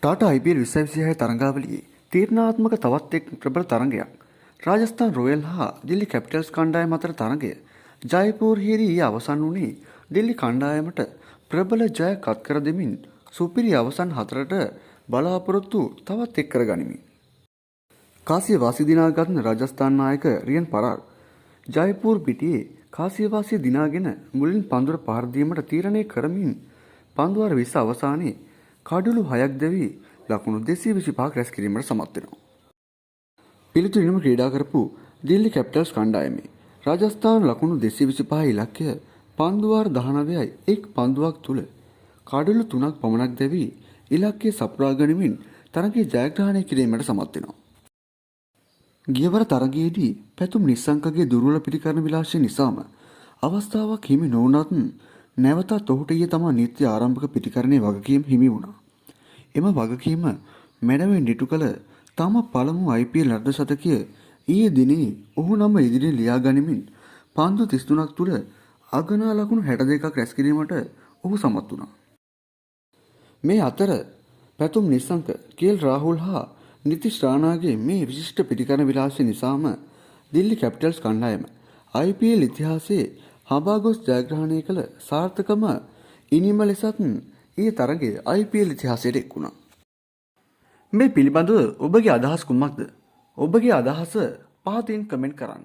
Tata IPL 2026 තරඟාවලියේ තීරණාත්මක තවත් එක් ප්‍රබල තරඟයක් රාජස්ථාන් රොයල් හා දිල්ලි කැපිටල්ස් කණ්ඩායම අතර තරඟය ජයපූර්හිදී අවසන් වුණේ දිල්ලි කණ්ඩායමට ප්‍රබල ජයක් අත්කර දෙමින් සුපිරි අවසන් හතරට බලාපොරොත්තු තවත් එක් කරගනිමින් කාසියවාසී දිනාගත් රාජස්ථාන් නායක රියන් පරාග් ජයපූර් පිටියේ කාසියවාසිය දිනාගෙන මුලින් පන්දුර පහර දීමට තීරණය කරමින් පන්දුවර 20 අවසානයේ කඩුළු 6ක් දැවි ලකුණු 225ක් රැස් කිරීමට සමත් වෙනවා. පිළිතුරින්ම ක්‍රීඩා කරපු දිල්ලි කැපිටල්ස් කණ්ඩායමේ රාජස්ථාන ලකුණු 225 ඉලක්කය පන්දුවාර 19යි එක් පන්දුවක් තුල කඩුළු 3ක් පමණක් දැවි ඉලක්කය සපුරා ගනිමින් තරගයේ ජයග්‍රහණය කිරීමට සමත් වෙනවා. ගියවර තරගයේදී පැතුම් නිස්සංකගේ දුර්වල පිටිකරණ විලාසය නිසාම අවස්ථාවක් හිමි නොවුනත් නැවතත් ඔහුට ඊයේ තමා නීත්‍ය ආරම්භක පිටිකරණයේ වගකීම හිමි වුණා. එම වගකීම මැනවින් ඉටු කළ තම පළමු IPL අර්ධ ශතකය ඊයේ දිනේ ඔහු නම ඉදිරියෙන් ලියා ගනිමින් පන්දු 33ක් තුල අගනා ලකුණු 62ක් රැස් කිරීමට ඔහු සමත් වුණා. මේ අතර පැතුම් නිස්සංක KL රාහුල් හා නිතිෂ් රානාගේ මේ විශිෂ්ට පිටිකරණ විලාසය නිසාම දිල්ලි කැපිටල්ස් කණ්ඩායම IPL ඉතිහාසයේ හඹා ගොස් ජයග්‍රහණය කළ සාර්ථකම ඉනිම ලෙසත් ඊයේ තරගයේ IPL ඉතිහාසයට එක් වුණා. මේ පිළිබඳව ඔබගේ අදහස් කුමක්ද? ඔබගේ අදහස පහතින් කමෙන්ට් කරන්න.